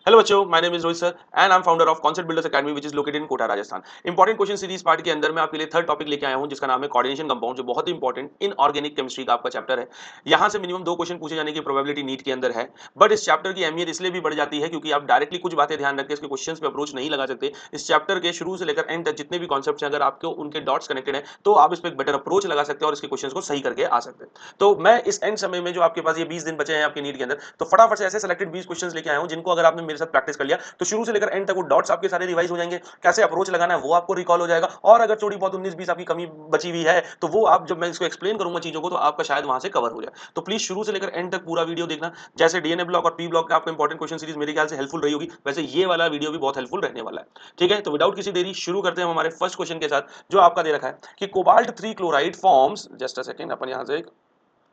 Hello बच्चों, my name is Rohit sir and I am founder of concept builders academy which is located in Kota Rajasthan. Important question series part के अंदर मैं आपके लिए third topic लेके आया हूं जिसका नाम है कोऑर्डिनेशन कंपाउंड, जो बहुत ही इंपॉर्टेंट इनऑर्गेनिक केमिस्ट्री का आपका चैप्टर है। यहां से मिनिमम 2 क्वेश्चन पूछे जाने की प्रोबेबिलिटी नीट के अंदर है। बट इस चैप्टर की अहमियत इसलिए भी बढ़ जाती है क्योंकि आप डायरेक्टली कुछ बातें ध्यान रख के इसके क्वेश्चंस पे अप्रोच नहीं लगा सकते। इस चैप्टर के शुरू से लेकर एंड तक जितने भी कॉन्सेप्ट्स हैं, अगर आपको उनके डॉट्स कनेक्टेड हैं तो आप इस पे एक बेटर अप्रोच लगा सकते हैं और इसके क्वेश्चंस को सही करके आ सकते हैं। तो मैं इस एंड समय में जो आपके पास ये 20 दिन बचे हैं आपके नीट के अंदर, तो फटाफट से ऐसे सेलेक्टेड 20 क्वेश्चंस लेके आया हूं जिनको अगर आपने मेरे साथ प्रैक्टिस कर लिया तो शुरू से लेकर एंड तक वो डॉट्स आपके सारे रिवाइज हो जाएंगे। कैसे अप्रोच लगाना है वो आपको रिकॉल हो जाएगा, और अगर थोड़ी बहुत 19-20 आपकी कमी बची हुई है तो वो आप जब मैं इसको एक्सप्लेन करूंगा चीजों को तो आपका शायद वहां से कवर हो जाए। तो प्लीज शुरू से लेकर एंड तक पूरा वीडियो देखना। जैसे डीएनए ब्लॉक और पी ब्लॉक का आपको इंपॉर्टेंट क्वेश्चन सीरीज मेरे ख्याल से हेल्पफुल रही होगी, वैसे ये वाला वीडियो भी बहुत हेल्पफुल रहने वाला है। ठीक है, तो विदाउट किसी देरी शुरू करते हैं हम हमारे फर्स्ट क्वेश्चन के साथ, जो आपका दे रखा है कि cobalt 3 chloride forms, just a second, अपन यहां से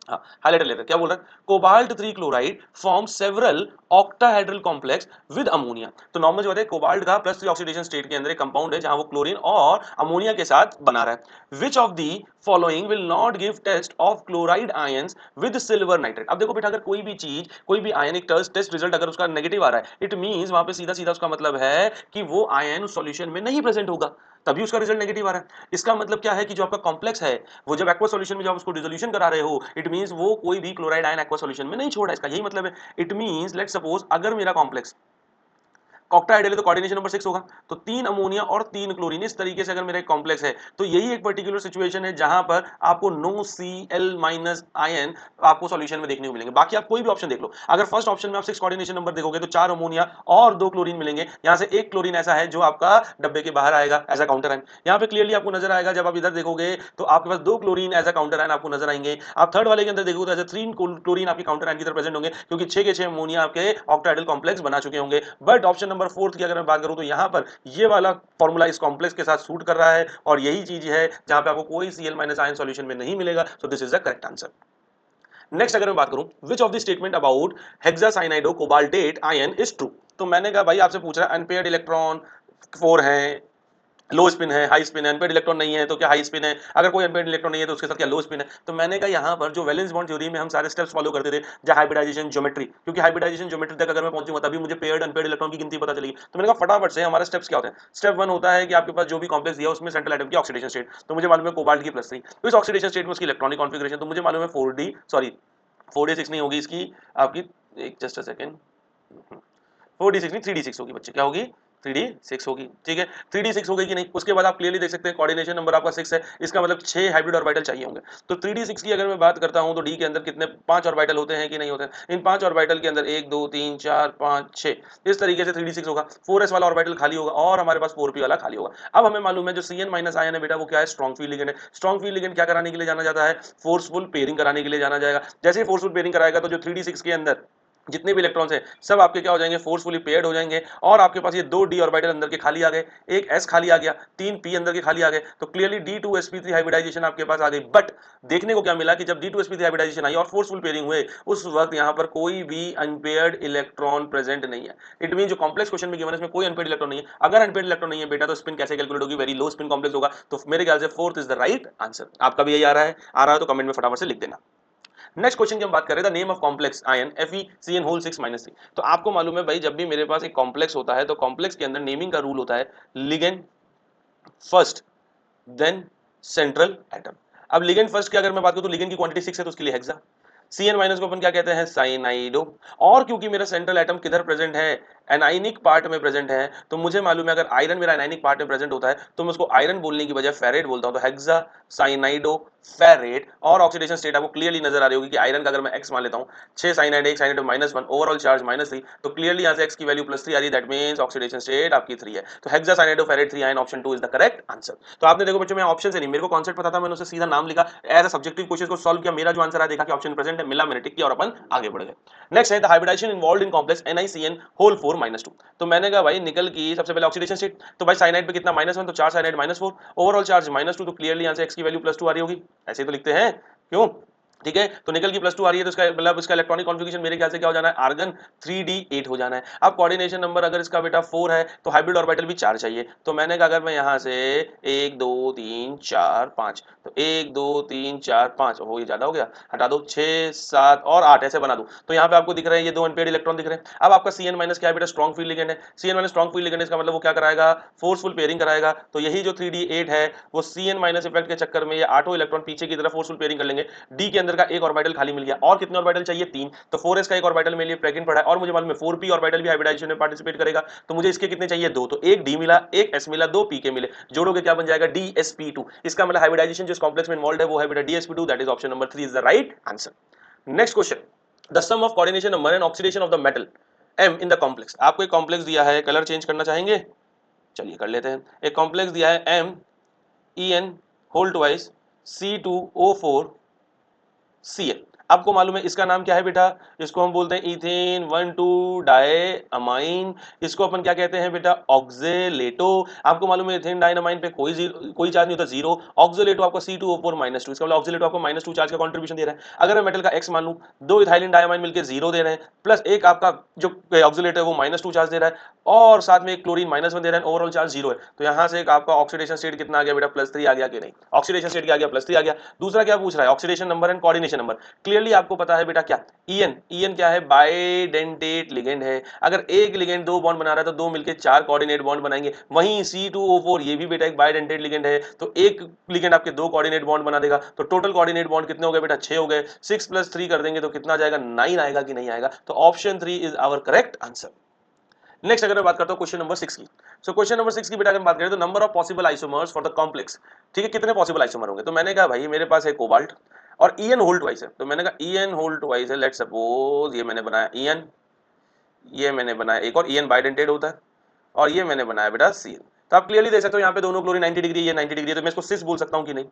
हाँ, हाइलाइटर लेकर क्या बोल रहा है, cobalt 3 chloride form several octahedral complex with ammonia. तो नॉर्मल जो होता है कोबाल्ट का +3 ऑक्सीडेशन स्टेट के अंदर एक कंपाउंड है जहां वो क्लोरीन और अमोनिया के साथ बना रहा है। Which of the following will not give test of chloride ions with silver nitrate. अब देखो बेटा, अगर कोई भी चीज, कोई भी आयनिक टेस्ट रिजल्ट अगर उसका नेगेटिव आ रहा है, इट मींस वहां पे सीधा सीधा उसका मतलब है कि वो आयन उस सॉल्यूशन में नहीं प्रेजेंट होगा, तभी उसका रिजल्ट नेगेटिव आ रहा है। इसका मतलब क्या है कि जो आपका कॉम्प्लेक्स है, वो जब एक्वा सॉल्यूशन में जब उसको डिसोल्यूशन करा रहे हो, इट मींस वो कोई भी क्लोराइड आयन एक्वा सॉल्यूशन में नहीं छोड़ा, इसका यही मतलब है। इट मींस लेट्स सपोज अगर मेरा कॉम्प्लेक्स ऑक्टाहाइड्रल है तो कोऑर्डिनेशन नंबर 6 होगा, तो 3 अमोनिया और 3 क्लोरीन, इस तरीके से अगर मेरा एक कॉम्प्लेक्स है तो यही एक पर्टिकुलर सिचुएशन है जहां पर आपको नो Cl माइनस आयन आपको सॉल्यूशन में देखने को मिलेंगे। बाकी आप कोई भी ऑप्शन देख लो, अगर फर्स्ट ऑप्शन में आप 6 कोऑर्डिनेशन नंबर देखोगे तो 4 अमोनिया और 2 क्लोरीन मिलेंगे। यहां से एक क्लोरीन ऐसा है जो आपका डब्बे के बाहर आएगा एज अ काउंटर आयन। यहां पे क्लियरली आपको नजर आएगा, जब आप इधर देखोगे तो आपके पास 2 chlorine as a counter ion आपको नजर आएंगे। आप थर्ड वाले के अंदर देखोगे तो ऐसे 3 क्लोरीन आपके काउंटर आयन की तरह प्रेजेंट होंगे, क्योंकि 6 के 6 अमोनिया आपके ऑक्टाहाइड्रल कॉम्प्लेक्स बना चुके होंगे। बट ऑप्शन नंबर 4 की अगर मैं बात करूं तो यहां पर ये वाला फॉर्मूला इस कॉम्प्लेक्स के साथ सूट कर रहा है, और यही चीज है जहां पे आपको कोई Cl माइनस आयन सॉल्यूशन में नहीं मिलेगा। So this is the correct answer. Next अगर मैं बात करूं, which of the statement about hexacyanido cobaltate ion is true. तो मैंने कहा भाई, आपसे पूछ रहा है अनपेयर्ड इलेक्ट्रॉन 4 है, लो स्पिन है, हाई स्पिन है, अनपेयर्ड इलेक्ट्रॉन नहीं है तो क्या हाई स्पिन है, अगर कोई अनपेयर्ड इलेक्ट्रॉन नहीं है तो उसके साथ क्या लो स्पिन है। तो मैंने कहा यहाँ पर जो वैलेंस बॉन्ड थ्योरी में हम सारे स्टेप्स फॉलो करते थे, जहां हाइब्रिडाइजेशन ज्योमेट्री, क्योंकि हाइब्रिडाइजेशन ज्योमेट्री तक अगर मैं पहुंचूंगा तभी मुझे पेयर्ड अनपेयर्ड इलेक्ट्रॉन की गिनती पता चलेगी। तो मैंने कहा फटाफट से हमारे स्टेप्स क्या होते हैं। स्टेप 1 होता है कि आपके पास जो भी कॉम्प्लेक्स दिया उसमें सेंट्रल एटम की ऑक्सीडेशन स्टेट, तो मुझे मालूम है कोबाल्ट की +3, तो इस ऑक्सीडेशन स्टेट में उसकी इलेक्ट्रॉनिक कॉन्फिगरेशन तो मुझे मालूम है 4D, सॉरी 4D6 नहीं होगी इसकी, आपकी एक जस्ट अ सेकेंड, 4D6 नहीं 3D6 होगी बच्चे, क्या होगी, 3D6 होगी। ठीक है, 3D6 हो गई कि नहीं, उसके बाद आप क्लियरली देख सकते हैं कोऑर्डिनेशन नंबर आपका 6 है, इसका मतलब 6 हाइब्रिड ऑर्बिटल चाहिए होंगे। तो 3D6 की अगर मैं बात करता हूं तो डी के अंदर कितने 5 ऑर्बिटल होते हैं कि नहीं होते हैं। इन 5 ऑर्बिटल के अंदर 1 2 3 4 5 6, इस तरीके से 3D6 होगा। 4s वाला ऑर्बिटल खाली होगा और हमारे पास 4p वाला खाली होगा। अब हमें मालूम है जो Cn माइनस आयन है बेटा, वो क्या है, स्ट्रॉन्ग फील्ड लिगेंड है। स्ट्रॉन्ग फील्ड लिगेंड क्या कराने के लिए जाना जाता है, फोर्सफुल पेयरिंग कराने के लिए जाना जाएगा। जैसे ही फोर्सफुल पेयरिंग कराएगा तो जो 3D6 के अंदर जितने भी इलेक्ट्रॉन्स हैं सब आपके क्या हो जाएंगे, फोर्सफुली पेयर्ड हो जाएंगे, और आपके पास ये 2 डी ऑर्बिटल अंदर के खाली आ गए, एक s खाली आ गया, 3 p अंदर के खाली आ गए, तो क्लियरली D2sp3 हाइब्रिडाइजेशन आपके पास आ गई। बट देखने को क्या मिला कि जब D2sp3 हाइब्रिडाइजेशन आई और फोर्सफुल पेयरिंग हुए, उस वक्त यहाँ पर कोई भी अनपेयर्ड इलेक्ट्रॉन प्रेजेंट नहीं है। इट मीन जो कॉम्प्लेक्स क्वेश्चन में गिवन है इसमें कोई अनपेयर्ड इलेक्ट्रॉन नहीं है। अगर अनपेयर्ड इलेक्ट्रॉन नहीं है बेटा तो स्पिन कैसे कैलकुलेट होगी, वेरी लो स्पिन कॉम्प्लेक्स होगा। तो मेरे ख्याल से fourth is the right answer. आपका भी यही आ रहा है तो कमेंट में फटाफट से लिख देना। नेक्स्ट क्वेश्चन की हम बात कर रहे थे, name of complex ion FeCN6 - 3। तो आपको मालूम है भाई, जब भी मेरे पास एक कॉम्प्लेक्स होता है तो कॉम्प्लेक्स के अंदर नेमिंग का रूल होता है ligand first then central atom. अब लिगेंड फर्स्ट की अगर मैं बात करूं तो लिगेंड की क्वांटिटी 6 है तो उसके लिए हेक्सा। Cn माइनस को अपन क्या कहते हैं, साइनाइडो। और क्योंकि मेरा सेंट्रल एटम किधर प्रेजेंट है, एनाइनिक पार्ट में प्रेजेंट है, तो मुझे मालूम है अगर आयरन मेरा एनाइनिक पार्ट में प्रेजेंट होता है तो मैं उसको आयरन बोलने की बजाय फेरेट बोलता हूं। तो हेक्सा साइनाइडो फेरेट, और ऑक्सीडेशन स्टेट आपको क्लियरली नजर आ रही होगी कि आयरन का अगर मैं x मान लेता हूं, 6 साइनाइड 1 साइनाइड -1, ओवरऑल चार्ज -3, तो क्लियरली यहां से x की वैल्यू +3 आ रही है, दैट मींस ऑक्सीडेशन स्टेट आपकी 3 है। तो hexa cyanido ferrate 3 ion, option 2 is the correct answer. तो आपने देखो बच्चों, मैं ऑप्शन से नहीं, मेरे को कॉन्सेप्ट पता था, मैंने उसे सीधा नाम लिखा, एज अ सब्जेक्टिव क्वेश्चन को सॉल्व किया, मेरा जो आंसर है देखा कि ऑप्शन प्रेजेंट है, मिला, मैंने टिक किया और अपन आगे बढ़ गए। नेक्स्ट है the hybridization involved in complex NiCN whole 4 -2। तो मैंने कहा भाई निकल की सबसे पहले ऑक्सीडेशन स्टेट, तो भाई साइनाइड पे कितना -1, तो 4 साइनाइड -4, ओवरऑल चार्ज -2, तो क्लियरली यहां से x की वैल्यू +2 आ रही होगी, ऐसे ही तो लिखते हैं, क्यों, ठीक है, तो निकल की +2 आ रही है, तो इसका मतलब इसका इलेक्ट्रॉनिक कॉन्फ़िगरेशन मेरे ख्याल से क्या हो जाना है, आर्गन 3d8 हो जाना है। अब कोऑर्डिनेशन नंबर अगर इसका बेटा 4 है तो हाइब्रिड ऑर्बिटल भी 4 चाहिए। तो मैंने कहा अगर मैं यहाँ से 1 2 3 4 5, तो 1 2 3 4 5, ओहो ये ज़्यादा हो गया, हटा दो, 6 7 और 8 ऐसे बना दूँ। तो यहाँ पे आपको दिख रहे हैं ये 2 अनपेयर्ड इलेक्ट्रॉन दिख रहे हैं। अब आपका Cn- क्या है बेटा, स्ट्रॉन्ग फील्ड लिगेंड है। Cn- स्ट्रॉन्ग फील्ड लिगेंड, इसका मतलब वो क्या कराएगा, फोर्सफुल पेयरिंग कराएगा। तो यही जो 3d8 है वो Cn- इफेक्ट के चक्कर में ये 8 इलेक्ट्रॉन पीछे की तरफ फोर्सफुल पेयरिंग कर लेंगे। डी के अंदर का एक ऑर्बिटल खाली मिल गया, और कितने ऑर्बिटल चाहिए, 3। तो 4s का एक ऑर्बिटल मेरे लिए प्रेजेंट पड़ा है, और मुझे मालूम है 4p ऑर्बिटल भी हाइब्रिडाइजेशन में पार्टिसिपेट करेगा। तो मुझे इसके कितने चाहिए, 2। तो एक डी मिला, एक s मिला, 2 p के मिले, जोड़ोगे क्या बन जाएगा, dsp2। इसका मतलब हाइब्रिडाइजेशन जो इस कॉम्प्लेक्स में इन्वॉल्वड है वो है बेटा dsp2, that is option number 3 is the right answer. Next question, the sum of coordination number and oxidation of the metal m in the complex. आपको एक कॉम्प्लेक्स दिया है, कलर चेंज करना चाहेंगे, चलिए कर लेते हैं। एक कॉम्प्लेक्स दिया है m en whole twice C2O4 Cl। आपको मालूम है इसका नाम क्या है बेटा, इसको हम बोलते हैं इथेन 1,2 डायअमाइन। इसको अपन क्या कहते हैं बेटा, ऑक्जेलेटो। आपको मालूम है इथेन डायनामाइन पे कोई कोई चार्ज नहीं होता, जीरो। ऑक्जेलेटो आपको C2O4-2, इसका मतलब ऑक्जेलेटो आपको -2 चार्ज का कंट्रीब्यूशन दे रहा है। अगर मैं मेटल का x मान लूं, 2 इथाइलिन डायमाइन मिलकर 0 दे रहे हैं, प्लस एक आपका जो ऑक्जेलेटो है वो -2 चार्ज दे रहा है, और साथ में एक क्लोरीन -1 दे रहा है, ओवरऑल चार्ज 0 है। तो यहां से एक आपका ऑक्सीडेशन स्टेट कितना आ गया बेटा, +3 आ गया कि नहीं, ऑक्सीडेशन स्टेट क्या आ गया, +3 आ गया। दूसरा क्या पूछ रहा है, oxidation number and coordination number. Clearly आपको पता है बेटा क्या, ईएन क्या है, बाइडेंटेट लिगेंड है। अगर एक लिगेंड 2 बॉन्ड बना रहा है तो 2 मिलकर 4 कोऑर्डिनेट बॉन्ड बनाएंगे। वहीं C2O4 ये भी बेटा एक बाइडेंटेट लिगेंड है, तो एक लिगेंड आपके 2 कोऑर्डिनेट बॉन्ड बना देगा। तो टोटल कोऑर्डिनेट बॉन्ड कितने हो गए बेटा, 6 हो गए। 6 + 3 कर देंगे तो कितना आ जाएगा, 9 आएगा कि नहीं आएगा। तो option 3 is our correct answer. Next अगर मैं बात करता हूं क्वेश्चन नंबर 6 की, सो क्वेश्चन नंबर 6 की बेटा अगर बात करें तो number of possible isomers for the complex. ठीक है, कितने पॉसिबल आइसोमर होंगे। तो मैंने कहा भाई मेरे पास है कोबाल्ट और ईएन होल ट्वाइस है, तो मैंने कहा ईएन होल ट्वाइस है, लेट्स सपोज ये मैंने बनाया ईएन, ये मैंने बनाया एक और ईएन बाइडेंटेड होता है, और ये मैंने बनाया बेटा सीएन। तो आप क्लियरली देख सकते हो यहाँ पे दोनों क्लोरीन 90 डिग्री, ये 90 डिग्री है, तो मैं इसको सिस बोल सकता हूँ कि नहीं।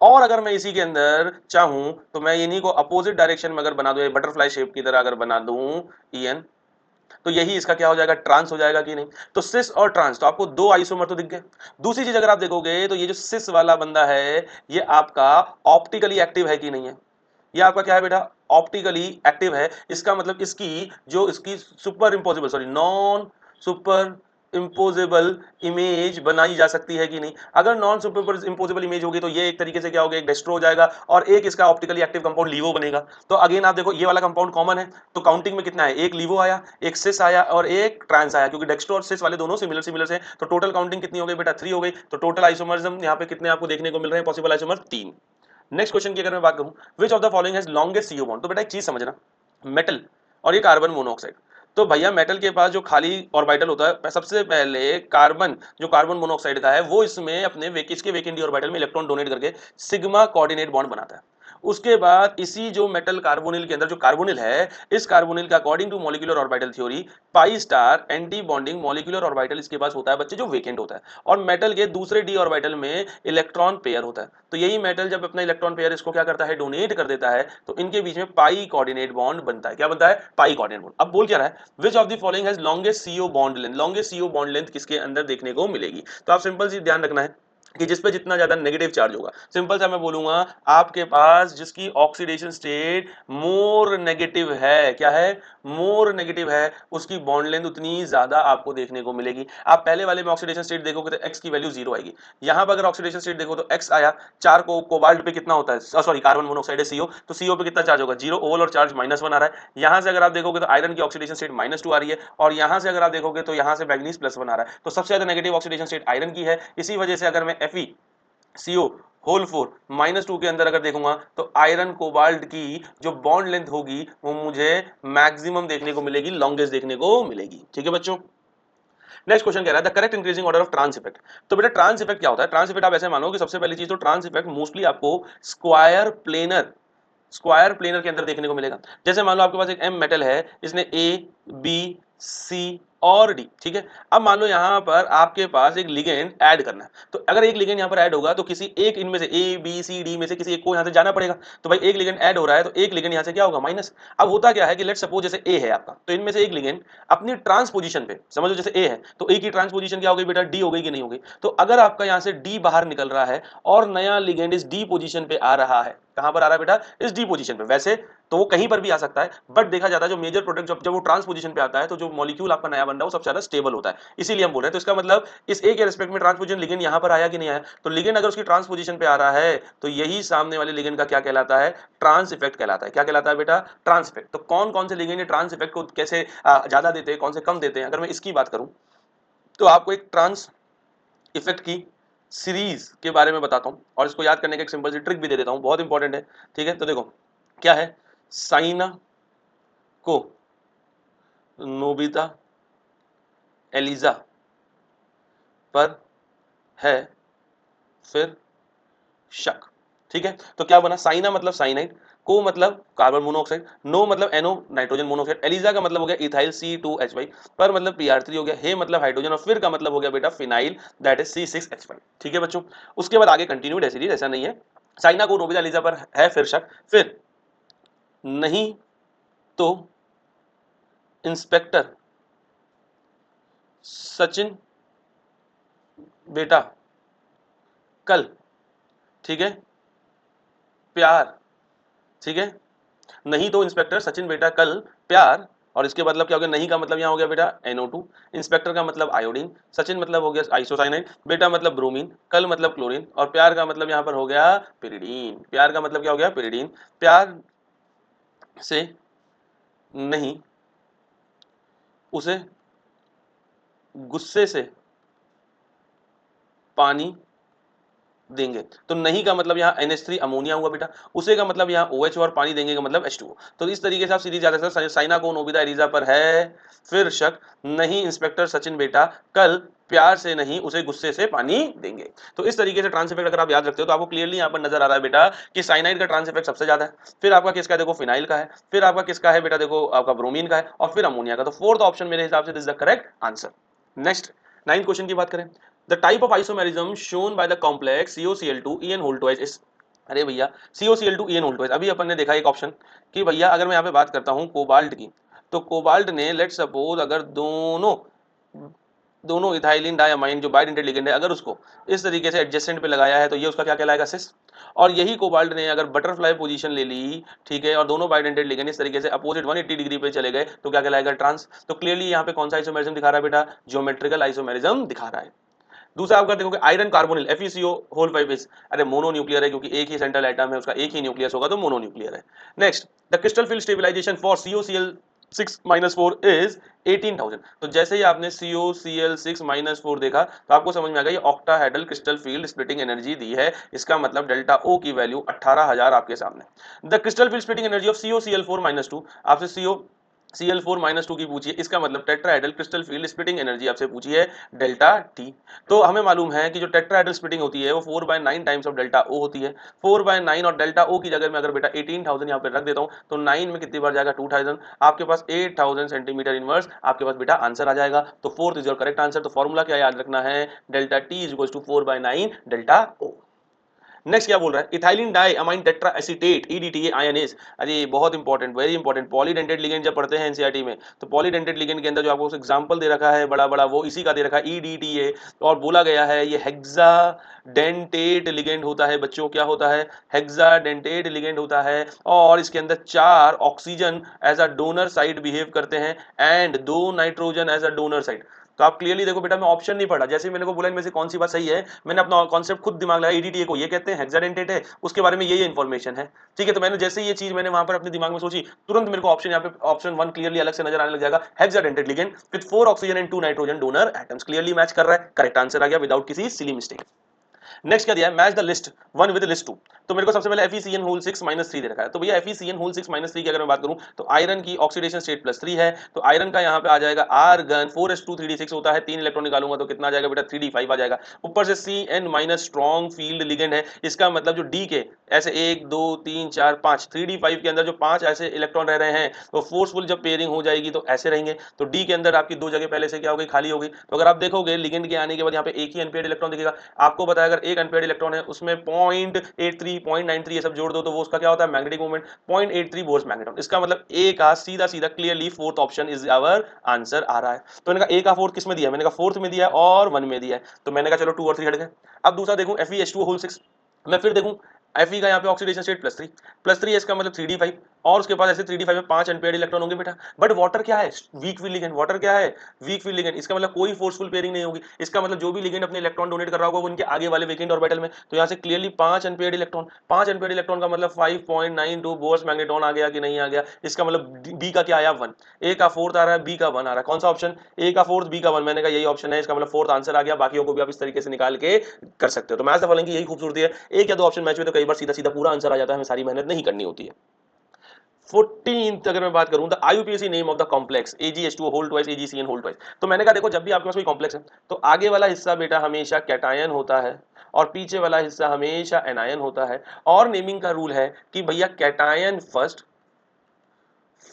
और अगर मैं इसी के अंदर चाहूं तो मैं इन्हीं को अपोजिट डायरेक्शन में अगर बना दूं, बटरफ्लाई शेप की तरह अगर बना दूं ईएन, तो यही इसका क्या हो जाएगा, ट्रांस हो जाएगा कि नहीं। तो सिस और ट्रांस, तो आपको 2 आइसोमर तो दिख गए। दूसरी चीज अगर आप देखोगे तो ये जो सिस वाला बंदा है ये आपका ऑप्टिकली एक्टिव है कि नहीं है। ये आपका क्या है बेटा, ऑप्टिकली एक्टिव है। इसका मतलब इसकी जो इसकी superimposable, sorry non superimposable image बनाई जा सकती है कि नहीं। अगर नॉन सुपर इंपोजेबल इमेज होगी तो ये एक तरीके से क्या होगा, एक डेस्ट्रो हो जाएगा, और एक इसका ऑप्टिकली एक्टिव कंपाउंड लीवो बनेगा। तो अगेन आप देखो ये वाला कंपाउंड कॉमन है, तो काउंटिंग में कितना है, एक लीवो आया, एक सिस आया और एक ट्रांस आया, क्योंकि डेक्स्ट्रो और सिस वाले दोनों सिमिलर सिमिलर से। तो टोटल काउंटिंग कितनी हो गई बेटा, 3 हो गई। तो टोटल आइसोमर्स यहाँ पे कितने आपको देखने को मिल रहे हैं, पॉसिबल आइसोमर 3। नेक्स्ट क्वेश्चन की अगर मैं बात करूं, which of the following has longest CO bond. तो बेटा एक चीज समझना, मेटल और ये कार्बन मोनोऑक्साइड, तो भैया मेटल के पास जो खाली ऑर्बिटल होता है, सबसे पहले कार्बन, जो कार्बन मोनोऑक्साइड का है वो इसमें अपने इसके वेकेंट ऑर्बिटल में इलेक्ट्रॉन डोनेट करके सिग्मा कोऑर्डिनेट बॉन्ड बनाता है। उसके बाद इसी जो मेटल कार्बोनिल के अंदर जो कार्बोनिल है, इस कार्बोनिल का according to molecular orbital theory pi star anti bonding molecular orbital इसके पास होता है बच्चे, जो वेकेंट होता है। और मेटल के दूसरे डी ऑर्बिटल में इलेक्ट्रॉन पेयर होता है। तो यही मेटल जब अपना इलेक्ट्रॉन पेयर इसको क्या करता है, डोनेट कर देता है, तो इनके बीच में पाई कोऑर्डिनेट बॉन्ड बनता है। क्या बनता है, पाई कोऑर्डिनेट बॉन्ड। अब बोल क्या रहा है, which of the following has longest CO bond length. Longest CO bond length किसके अंदर देखने को मिलेगी। तो आप सिंपल सी ध्यान रखना है कि जिस पे जितना ज्यादा नेगेटिव चार्ज होगा, सिंपल सा मैं बोलूंगा, आपके पास जिसकी ऑक्सीडेशन स्टेट मोर नेगेटिव है, क्या है, मोर नेगेटिव है, उसकी बॉन्ड लेंथ उतनी ज्यादा आपको देखने को मिलेगी। आप पहले वाले में ऑक्सीडेशन स्टेट देखोगे तो एक्स की वैल्यू 0 आएगी। यहां पर अगर ऑक्सीडेशन स्टेट देखो तो एक्स आया, 4 को कोबाल्ट पे कितना होता है, सॉरी कार्बन मोनोऑक्साइड है सीओ, तो सीओ पे कितना चार्ज होगा, 0, ओवल और चार्ज -1 आ रहा है। यहां से अगर आप देखोगे तो आयरन की ऑक्सीडेशन स्टेट -2 आ रही है, और यहां से अगर आप देखोगे तो यहां से मैग्नीज +1 आ रहा है। तो सबसे ज्यादा नेगेटिव ऑक्सीडेशन स्टेट आयरन की है। इसी वजह से अगर मैं Fe CO होल 4 -2 के अंदर अगर देखूंगा तो आयरन कोबाल्ट की जो बॉन्ड लेंथ होगी वो मुझे मैक्सिमम देखने को मिलेगी, लॉन्गेस्ट देखने को मिलेगी। ठीक है बच्चों। नेक्स्ट क्वेश्चन कह रहा है the correct increasing order of trans effect. तो बेटा ट्रांस इफेक्ट क्या होता है, ट्रांस इफेक्ट आप ऐसे मानो कि सबसे पहली चीज तो ट्रांस इफेक्ट मोस्टली आपको स्क्वायर प्लेनर के अंदर देखने को मिलेगा। जैसे मान लो आपके पास एक एम मेटल है, इसने ए बी सी और डी, ठीक है। अब मान लो यहां पर आपके पास एक लिगेंड ऐड करना है, तो अगर एक लिगेंड यहां पर ऐड होगा तो किसी एक इनमें से ए बी सी डी में से किसी एक को यहां से जाना पड़ेगा। तो भाई एक लिगेंड ऐड हो रहा है तो एक लिगेंड यहां से क्या होगा, माइनस। अब होता क्या है कि लेट्स सपोज जैसे ए है आपका, तो इनमें से एक लिगेंड अपनी ट्रांसपोजिशन पे, समझ लो जैसे ए है तो ए की ट्रांसपोजिशन क्या हो गई बेटा, डी हो गई कि नहीं हो गई। तो अगर आपका यहां से डी बाहर निकल रहा है और नया लिगेंड इस डी पोजीशन पे आ रहा है, कहां पर आ रहा है बेटा, इस डी पोजीशन पे। वैसे तो वो कहीं पर भी आ सकता है, बट देखा जाता है जो मेजर प्रोडक्ट जब वो ट्रांस पोजीशन पे आता है तो जो मॉलिक्यूल आपका नया बन रहा है वो सबसे ज्यादा स्टेबल होता है, इसीलिए हम बोल रहे हैं। तो इसका मतलब इस ए के रिस्पेक्ट में ट्रांस पोजीशन लिगेंड यहां पर आया कि नहीं आया, तो लिगेंड अगर उसकी ट्रांस पोजीशन पे आ रहा है तो यही सामने वाले लिगेंड का क्या कहलाता है, ट्रांस इफेक्ट कहलाता है। क्या कहलाता है बेटा, ट्रांस इफेक्ट। तो कौन कौन से लिगेंड ट्रांस इफेक्ट को कैसे ज्यादा देते हैं, कौन से कम देते हैं, अगर मैं इसकी बात करूं तो आपको एक ट्रांस इफेक्ट की सीरीज के बारे में बताता हूं और इसको याद करने का एक सिंपल सी ट्रिक भी दे देता हूं, बहुत इंपॉर्टेंट है। ठीक है, तो देखो क्या है, साइना को नोबिता एलिजा पर है फिर शक। ठीक है, तो क्या बना, साइना मतलब साइनाइड, को मतलब कार्बन मोनोऑक्साइड, नो मतलब एनो नाइट्रोजन मोनोऑक्साइड, एलिजा का मतलब हो गया इथाइल C2H5, पर मतलब Pr3 हो गया, हे मतलब हाइड्रोजन, और फिर का मतलब हो गया बेटा फिनाइल, दैट इज C6H5। ठीक है बच्चों, उसके बाद आगे कंटिन्यूड है सीरीज, ऐसा नहीं है। साइना को नोबिता एलिजा पर है फिर शक, फिर नहीं तो इंस्पेक्टर सचिन बेटा कल, ठीक है, प्यार, ठीक है, नहीं तो इंस्पेक्टर सचिन बेटा कल प्यार, और इसके मतलब क्या हो गया, नहीं का मतलब यहाँ हो गया बेटा NO2, इंस्पेक्टर का मतलब आयोडीन, सचिन मतलब हो गया आइसोसाइनाइड, बेटा मतलब ब्रोमीन, कल मतलब क्लोरीन, और प्यार का मतलब यहाँ पर हो गया पिरिडीन। प्यार का मतलब क्या हो गया, पिरिडीन। प्यार से नहीं उसे गुस्से से पानी देंगे, तो नहीं का मतलब यहाँ NH3 अमोनिया हुआ बेटा, उसे का मतलब यहाँ OH और पानी देंगे का मतलब H2O। तो इस तरीके से आप सीरीज याद रख सकते हैं, साइना को नोबिता एलिजा पर है फिर शक, नहीं इंस्पेक्टर सचिन बेटा कल प्यार से नहीं उसे गुस्से से पानी देंगे। तो इस तरीके से ट्रांस इफेक्ट अगर आप याद रखते हो तो आपको क्लियरली यहाँ पर नजर आ रहा है बेटा कि साइनाइड का ट्रांस इफेक्ट सबसे ज्यादा है, फिर आपका किसका देखो फिनाइल का है, फिर आपका किसका है बेटा देखो आपका ब्रोमीन का है, और फिर अमोनिया का। तो फोर्थ ऑप्शन मेरे हिसाब से this is the correct answer. Next 9th question की बात करें, the type of isomerism shown by the complex COCl2 EN whole twice is, अरे भैया COCl2 EN होल ट्वाइस, अभी अपन ने देखा एक ऑप्शन कि भैया अगर मैं यहाँ पे बात करता हूँ कोबाल्ट की, तो कोबाल्ट ने लेट सपोज अगर दोनों दोनों इथाइलिन डायमाइन जो बाइडेंटेड लिगेंड है अगर उसको इस तरीके से एडजेसेंट पे लगाया है तो ये उसका क्या कहलाएगा, सिस। और यही कोबाल्ट ने अगर बटरफ्लाई पोजीशन ले ली, ठीक है, और दोनों बाइडेंटेड लिगेंड इस तरीके से अपोजिट 180 डिग्री पे चले गए तो क्या कहलाएगा, ट्रांस। तो क्लियरली यहाँ पे कौन सा आइसोमेरिज्म दिखा रहा है बेटा, ज्योमेट्रिकल आइसोमेरिज्म दिखा रहा है। दूसरा आपका देखोगे iron carbonyl FeCO whole 5 is, अरे मोनोन्यूक्लियर है क्योंकि एक ही सेंट्रल एटम है उसका, एक ही न्यूक्लियस होगा तो मोनोन्यूक्लियर है। Next, the crystal field stabilization for COCl6-4 is 18,000। तो जैसे ही आपने COCl6-4 देखा तो आपको समझ में आ गया ये octahedral crystal field splitting energy दी है, इसका मतलब डेल्टा O की वैल्यू 18,000 आपके सामने। The crystal field splitting energy of COCl4-2, आपसे CL4-2 की पूछी है, इसका मतलब tetrahedral crystal field splitting energy आपसे पूछी है डेल्टा T। तो हमें मालूम है कि जो टेट्राहेड्रल स्प्लिटिंग होती है वो 4/9 टाइम्स ऑफ डेल्टा O होती है। 4/9 और डेल्टा O की जगह में अगर बेटा 18,000 यहाँ पे रख देता हूँ तो 9 में कितनी बार जाएगा, 2000, आपके पास 8,000 सेंटीमीटर इनवर्स आपके पास बेटा आंसर आ जाएगा। तो fourth is your correct answer. तो फॉर्मूला क्या याद रखना है, delta T is equal to 4/9 delta O। Next क्या बोल रहा है, ethylene di amine tetra acetate EDTA ions, अरे बहुत important, very important, polydentate ligand जब पढ़ते हैं एनसीईआरटी में तो पॉलीडेंटेड लिगेंड के अंदर जो आपको एग्जांपल दे रखा है बड़ा बड़ा वो इसी का दे रखा है EDTA, और बोला गया है ये हेक्सा डेंटेट लिगेंड होता है बच्चों, क्या होता है, हेक्सा डेंटेट लिगेंड होता है, और इसके अंदर 4 oxygen as a donor site behave करते हैं and 2 nitrogen as a donor site. तो आप क्लियरली देखो बेटा मैं ऑप्शन नहीं पढ़ा, जैसे मैंने को बोला इनमें से कौन सी बात सही है, मैंने अपना कॉन्सेप्ट खुद दिमाग लगाया, EDTA को ये कहते हैं, हेक्साडेंटेट है, उसके बारे में ये इन्फॉर्मेशन है। ठीक है, तो मैंने जैसे ये चीज मैंने वहां पर अपने दिमाग में सोची तुरंत मेरे को ऑप्शन यहाँ पे ऑप्शन 1 क्लियरली अलग से नजर आने लग जाएगा, hexadentate ligand with 4 oxygen and 2 nitrogen donor atoms, clearly match कर रहा है, करेक्ट आंसर आ गया विदाउट किसी सिली मिस्टेक। नेक्स्ट क्या दिया है, match the list one with list two. तो मेरे को सबसे पहले FeCN होल 6-3 दे रखा है, तो भैया FeCN होल 6-3 की अगर मैं बात करूं तो आयरन की ऑक्सीडेशन स्टेट +3 है, तो आयरन का यहाँ पे आ जाएगा आर्गन 4s2 3d6 होता है, 3 इलेक्ट्रॉन निकालूंगा तो कितना आ जाएगा बेटा 3d5 आ जाएगा, ऊपर से CN- स्ट्रॉन्ग फील्ड लिगेंड है, इसका मतलब जो D के ऐसे 1 2 3 4 5 3d5 के अंदर जो 5 ऐसे इलेक्ट्रॉन रह रहे हैं तो फोर्सफुल जब पेयरिंग हो जाएगी तो ऐसे रहेंगे, तो D के अंदर आपकी 2 जगह पहले से क्या हो गई, खाली हो गई। तो अगर आप देखोगे लिगेंड के आने के बाद यहाँ पे एक ही अनपेयर्ड इलेक्ट्रॉन दिखेगा, आपको बताया अगर एक अनपेयर्ड इलेक्ट्रॉन है उसमें 0.83 0.93 ये सब जोड़ दो तो वो उसका क्या होता है, मैग्नेटिक मोमेंट 0.83 वोल्ट मैग्नेटॉन, इसका मतलब ए का सीधा सीधा clearly fourth option is our answer आ रहा है। तो मैंने कहा ए का फोर्थ किस में दिया, मैंने कहा फोर्थ में दिया और 1 में दिया है, तो मैंने कहा चलो 2 और 3 हट गए। अब दूसरा देखूं FeH2 होल 6, मैं फिर देखूं Fe का यहाँ पे ऑक्सीडेशन स्टेट +3 है, इसका मतलब 3d5 और उसके पास ऐसे 3d5 में 5 अनपेयर्ड इलेक्ट्रॉन होंगे बेटा। बट वाटर क्या है? Weak field ligand. वाटर क्या है? Weak field ligand. इसका मतलब कोई फोर्सफुल पेयरिंग नहीं होगी। इसका मतलब जो भी लिगेंड अपने इलेक्ट्रॉन डोनेट कर रहा होगा वो उनके आगे वाले वेकेंट ऑर्बिटल में। तो यहाँ से clearly 5 unpaired electron, 5 unpaired electron का मतलब 5.92 बोर्स मैग्नेट्रॉन आ गया कि नहीं आ गया? इसका मतलब डी का क्या आया? 1। ए का फोर्थ आ रहा है, बी का 1 आ रहा है। कौन सा ऑप्शन? ए का फोर्थ, बी का 1। मैंने कहा यही ऑप्शन है, इसका मतलब फोर्थ आंसर आ गया। बाकियों को भी आप इस तरीके से निकाल के कर सकते हो। तो मैथ्स द फॉलोइंग की यही खूबसूरती है, एक या दो ऑप्शन मैच में तो कई बार सीधा सीधा पूरा आंसर आ जाता है, हमें सारी मेहनत नहीं करनी होती है। 14th अगर मैं बात करूं, the IUPAC name of the complex AgH2O whole twice AgCN whole twice. तो मैंने कहा देखो जब भी आपके पास कोई कॉम्प्लेक्स है तो आगे वाला हिस्सा बेटा हमेशा कैटायन होता है और पीछे वाला हिस्सा हमेशा एनायन होता है। और नेमिंग का रूल है कि भैया cation first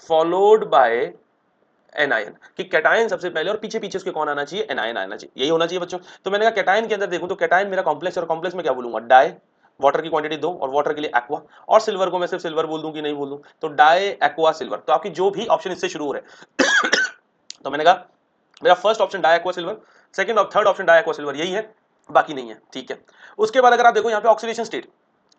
followed by anion, कि कैटायन सबसे पहले और पीछे पीछे उसके कौन आना चाहिए? एनायन आना चाहिए। यही होना चाहिए बच्चों। तो मैंने कहा कैटायन के अंदर देखूं तो कैटायन मेरा कॉम्प्लेक्स, और कॉम्प्लेक्स में क्या बोलूंगा? डाई, वाटर की क्वांटिटी 2 और वाटर के लिए एक्वा, और सिल्वर को मैं सिर्फ सिल्वर बोल दूं कि नहीं बोल दूं? तो डाई एक्वा सिल्वर। तो आपकी जो भी ऑप्शन इससे शुरू हो रहे हैं तो मैंने कहा मेरा first option di aqua silver, second और third option di aqua silver, यही है, बाकी नहीं है। ठीक है। उसके बाद अगर आप देखो यहाँ पे ऑक्सीडेशन स्टेट,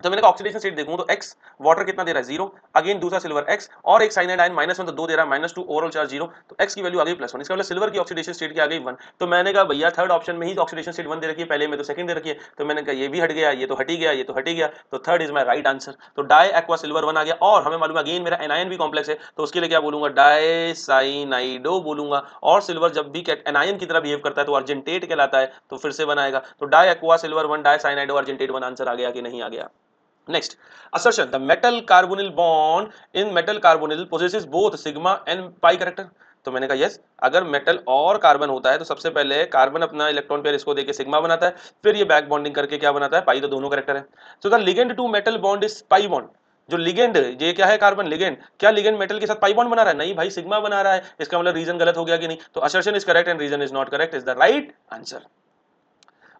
तो मैंने कहा ऑक्सीडेशन स्टेट देखूं तो x वाटर कितना दे रहा है? 0, अगेन दूसरा सिल्वर x और एक साइनाइड आयन -1 तो 2 दे रहा है, -2 ओवरऑल चार्ज 0, तो x की वैल्यू आ गई +1। इसका मतलब सिल्वर की ऑक्सीडेशन स्टेट की आ गई 1। तो मैंने कहा भैया थर्ड ऑप्शन में ही ऑक्सीडेशन स्टेट 1 दे रखी है, पहले में तो सेकंड दे रखी है। तो मैंने कहा ये भी हट गया, ये तो हट ही गया, ये तो हट ही गया, तो third is my right answer. तो डाई एक्वा सिल्वर 1 आ गया। और हमें मालूम है अगेन मेरा एनायन भी कॉम्प्लेक्स है, तो उसके लिए क्या बोलूंगा? डाई साइनाइडो बोलूंगा। और सिल्वर जब भी एनायन की तरह बिहेव करता है तो अर्जेंटेट कहलाता है, तो फिर से 1 आएगा। तो di aqua silver 1, di cyanido argentate 1 answer आ गया कि नहीं आ गया? Next, assertion: the metal carbonyl bond in metal carbonyl possesses both sigma and pi character। तो मैंने कहा यस, अगर मेटल और कार्बन होता है तो सबसे पहले कार्बन अपना इलेक्ट्रॉन पेयर इसको देके सिग्मा बनाता है, फिर ये बैक बॉन्डिंग करके क्या बनाता है? पाई। तो दोनों करेक्टर है। तो the ligand to metal bond is pi bond. जो लिगेंड, ये क्या है? Carbon ligand. क्या लिगेंड मेटल के साथ पाई बॉन्ड बना रहा है? नहीं भाई, सिग्मा बना रहा है। इसका मतलब रीजन गलत हो गया कि नहीं? तो assertion is correct and reason is not correct is the right answer.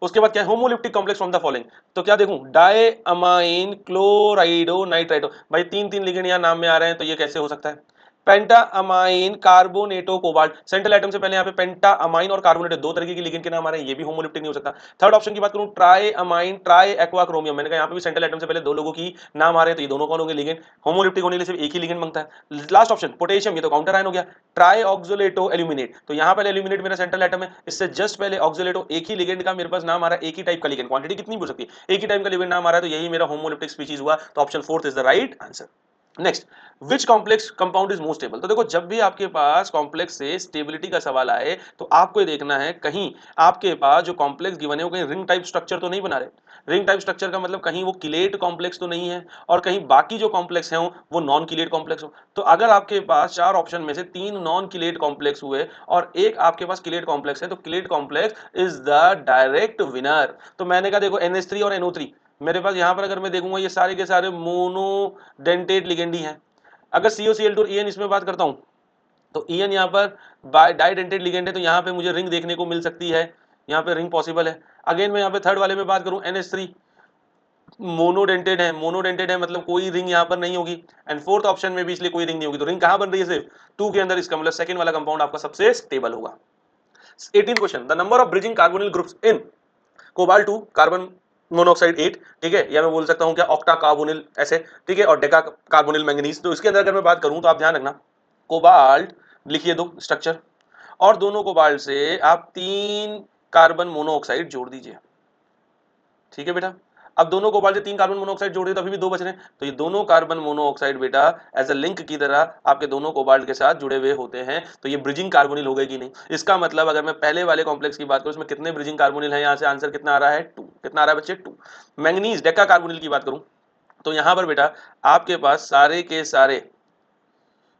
उसके बाद क्या है? Homoleptic complex from the following. तो क्या देखूं? Di amine chlorido nitrito. भाई तीन तीन लिगेंड यहाँ नाम में आ रहे हैं, तो ये कैसे हो सकता है? पेंटा अमाइन कार्बोनेटो कोबाल्ट। सेंट्रल एटम से पहले यहाँ पे पेंटा अमाइन और कार्बोनेटो दो तरीके के लिगेंड के नाम आ रहे हैं, ये भी होमोलिप्टिक नहीं हो सकता। थर्ड ऑप्शन की बात करूं, try amine try aqua chromium. मैंने कहा यहाँ पे भी सेंट्रल एटम से पहले दो लोगों की नाम आ रहे हैं, तो ये दोनों कौन होंगे? लिगेंड। होमोलिप्टिक होने के लिए सिर्फ एक ही लिगेंड मांगता है। लास्ट ऑप्शन पोटेशियम, ये तो काउंटर आयन हो गया। ट्राई ऑक्सोलेटो एल्यूमिनेट, तो यहाँ पहले एल्यूमिनेट मेरा सेंट्रल एटम है, इससे जस्ट पहले ऑक्सोलेटो, एक ही लिगेंड का मेरे पास नाम आ रहा है, एक ही टाइप का लिगेंड, क्वांटिटी कितनी हो सकती है? एक ही टाइप का लिगेंड नाम आ रहा है, तो यही मेरा होमोलिप्टिक स्पीशीज हुआ। तो option fourth is the right answer. Next, which complex compound is most stable. तो देखो जब भी आपके पास कॉम्प्लेक्स से स्टेबिलिटी का सवाल आए तो आपको ये देखना है कहीं आपके पास जो कॉम्प्लेक्स गिवन है वो कहीं रिंग टाइप स्ट्रक्चर तो नहीं बना रहे। रिंग टाइप स्ट्रक्चर का मतलब कहीं वो किलेट कॉम्प्लेक्स तो नहीं है, और कहीं बाकी जो कॉम्प्लेक्स हैं वो नॉन किलेट कॉम्प्लेक्स हो। तो अगर आपके पास चार ऑप्शन में से तीन नॉन किलेट कॉम्प्लेक्स हुए और एक आपके पास किलेट कॉम्प्लेक्स है, तो chelate complex is the direct winner. तो मैंने कहा देखो NH3 और NO3 मेरे पास यहाँ पर अगर मैं देखूंगा ये सारे के सारे मोनोडेंटेट लिगेंड ही हैं। अगर COCl2 और EN इसमें बात करता हूं तो EN यहाँ पर डाइडेंटेड लिगेंड है, तो यहाँ पे मुझे रिंग देखने को मिल सकती है, यहाँ पे रिंग पॉसिबल है। अगेन मैं यहाँ पे थर्ड वाले में बात करूं NH3 मोनोडेंटेड है, मोनोडेंटेड है मतलब कोई रिंग यहाँ पर नहीं होगी। एंड फोर्थ ऑप्शन में भी इसलिए कोई रिंग नहीं होगी, तो रिंग कहाँ बन रही है? सिर्फ 2 के अंदर। इसका मतलब सेकंड वाला कंपाउंड आपका सबसे स्टेबल होगा। 18th question, the number of bridging carbonyl groups in cobalt 2 carbon monoxide 8, ठीक है, या मैं बोल सकता हूं क्या ऑक्टा कार्बोनिल ऐसे, ठीक है, और डेका कार्बोनिल मैंगनीज। तो इसके अंदर अगर मैं बात करूं तो आप ध्यान रखना, कोबाल्ट लिखिए दो स्ट्रक्चर, और दोनों कोबाल्ट से आप 3 कार्बन मोनोऑक्साइड जोड़ दीजिए। ठीक है बेटा, अब दोनों कोबाल्ट से 3 कार्बन मोनोऑक्साइड जोड़ दिए तो अभी भी 2 बच रहे हैं, तो ये दोनों कार्बन मोनोऑक्साइड बेटा एज अ लिंक की तरह आपके दोनों कोबाल्ट के साथ जुड़े हुए होते हैं, तो ये ब्रिजिंग कार्बोनिल हो गए कि नहीं? इसका मतलब अगर मैं पहले वाले कॉम्प्लेक्स की बात करूं इसमें कितने ब्रिजिंग कार्बोनिल है? यहाँ से आंसर कितना आ रहा है? 2। कितना आ रहा है बच्चे? 2। मैंगनीज डेका कार्बोनिल की बात करूं तो यहाँ पर बेटा आपके पास सारे के सारे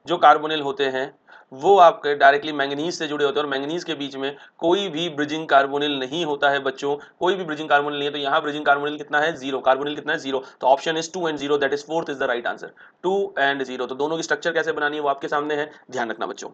जो कार्बोनिल होते हैं वो आपके डायरेक्टली मैंगनीज से जुड़े होते हैं, और मैंगनीज के बीच में कोई भी ब्रिजिंग कार्बोनिल नहीं होता है बच्चों, कोई भी ब्रिजिंग कार्बोनिल नहीं है। तो यहाँ ब्रिजिंग कार्बोनिल कितना है? 0। कार्बोनिल कितना है? 0। तो option is 2 and 0, that is fourth is the right answer. 2 and 0, तो दोनों की स्ट्रक्चर कैसे बनानी है वो आपके सामने है, ध्यान रखना बच्चों।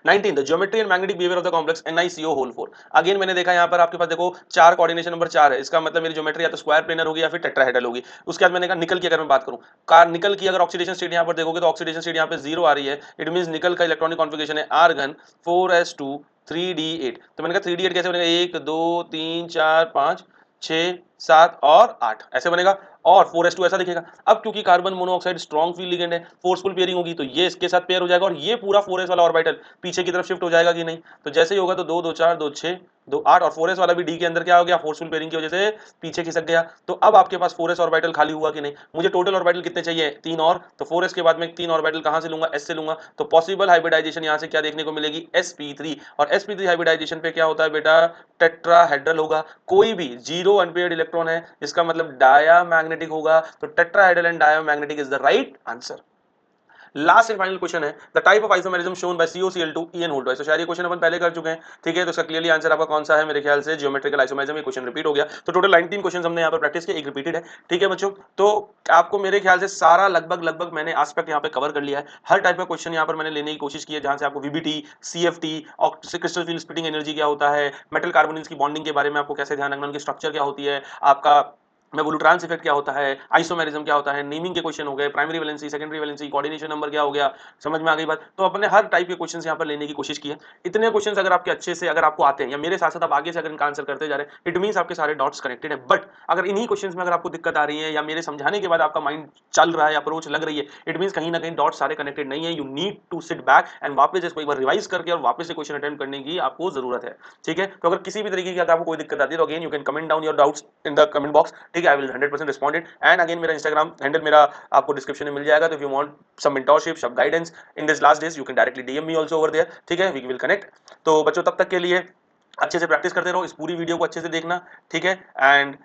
19, the geometry and magnetic behaviour of the complex NiCO whole 4। Again मैंने देखा यहाँ पर आपके पास देखो 4 कोऑर्डिनेशन नंबर 4 है, इसका मतलब मेरी ज्योमेट्री या तो स्क्वायर प्लेनर होगी या फिर टेट्राहेड्रल होगी। उसके बाद मैंने कहा निकल की अगर मैं बात करूं, कार निकल की अगर ऑक्सीडेशन स्टेट यहाँ पर देखोगे तो ऑक्सीडेशन स्टेट यहाँ पे 0 आ रही है, इट मींस निकल का इलेक्ट्रॉनिक कॉन्फिगरेशन है आर्गन 4s2 3d8। तो मैंने कहा 3d8 कैसे बनेगा? 1 2 3 4 5 6 7 और 8 ऐसे बनेगा और 4s2 ऐसा दिखेगा। अब क्योंकि carbon monoxide strong field ligand है, फोर्सफुल पेयरिंग होगी तो ये इसके साथ पेयर हो जाएगा और ये पूरा 4s वाला ऑर्बिटल पीछे की तरफ शिफ्ट हो जाएगा कि नहीं? तो जैसे ही होगा तो 2 2 4 2 6 2 8 और 4s वाला भी डी के अंदर क्या हो गया? फोर्सफुल पेयरिंग की वजह से पीछे खिसक गया। तो अब आपके पास 4s ऑर्बिटल खाली हुआ कि नहीं? मुझे टोटल ऑर्बिटल कितने चाहिए? 3 और, तो 4s के बाद में 3 ऑर्बिटल कहां से लूंगा? s से लूंगा। तो पॉसिबल हाइब्रिडाइजेशन यहां से क्या देखने को मिलेगी? sp3। और sp3 हाइब्रिडाइजेशन पे क्या होता है बेटा? टेट्राहेड्रल होगा। कोई भी जीरो अनपेयर्ड इलेक्ट्रॉन है इसका मतलब डायामैग्नेटिक होगा, तो tetrahedral and diamagnetic is the right answer. Last and final question है, the type of isomerism shown by COCl2 E and hold. तो शायद ये क्वेश्चन अपन पहले कर चुके हैं, ठीक है? तो इसका क्लियरली आंसर आपका कौन सा है? मेरे ख्याल से ज्योमेट्रिकल आइसोमेरिज्म। ये क्वेश्चन रिपीट हो गया, तो टोटल 19 क्वेश्चन हमने यहाँ पर प्रैक्टिस किए, एक रिपीटेड है, ठीक है बच्चों? तो आपको मेरे ख्याल से सारा लगभग मैंने एस्पेक्ट यहाँ पे कवर कर लिया है। हर टाइप का क्वेश्चन यहाँ पर मैंने लेने की कोशिश की है, जहां से आपको VBT, CFT और क्रिस्टल फील्ड स्प्लिटिंग एनर्जी क्या होता है, मेटल कार्बोनिल्स की बॉन्डिंग के बारे में आपको कैसे ध्यान रखना, उनकी स्ट्रक्चर क्या होती है, आपका मैं बोलूं ट्रांस इफेक्ट क्या होता है, आइसोमेरिज्म क्या होता है, नेमिंग के क्वेश्चन हो गए, primary valency, secondary valency, coordination number क्या हो गया, समझ में आ गई बात? तो अपने हर टाइप के क्वेश्चंस यहाँ पर लेने की कोशिश की है। इतने क्वेश्चंस अगर आपके अच्छे से अगर आपको आते हैं या मेरे साथ साथ आप आगे से अगर इनका आंसर करते जा रहे हैं, इट मींस आपके सारे डॉट्स कनेक्टेड है। बट अगर इन्हीं क्वेश्चंस में अगर आपको दिक्कत आ रही है या मेरे समझाने के बाद आपका माइंड चल रहा है, अप्रोच लग रही है, इट मींस कहीं ना कहीं डॉट्स सारे कनेक्टेड नहीं है। You need to sit back and वापस इसको एक बार रिवाइज करके और वापस से क्वेश्चन अटेम्प्ट करने की आपको जरूरत है, ठीक है? तो अगर किसी भी तरीके की अगर आपको कोई दिक्कत आती है तो again you can comment down your doubts in the comment box, ठीक है? I will 100% responded. And again मेरा इंस्टाग्राम हैंडल मेरा आपको डिस्क्रिप्शन में मिल जाएगा, तो if you want some mentorship, some guidance in this last days, you can directly DM me also over there, ठीक है? We will connect. तो बच्चों तब तक के लिए अच्छे से प्रैक्टिस करते रहो, इस पूरी वीडियो को अच्छे से देखना, ठीक है? एंड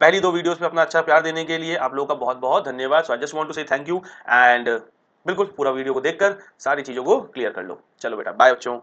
पहली 2 वीडियोस पे अपना अच्छा प्यार देने के लिए आप लोगों का बहुत-बहुत धन्यवाद। सो आई जस्ट वांट टू से थैंक यू एंड बिल्कुल पूरा वीडियो को देखकर सारी चीजों को क्लियर कर लो। चलो बेटा, बाय बच्चों।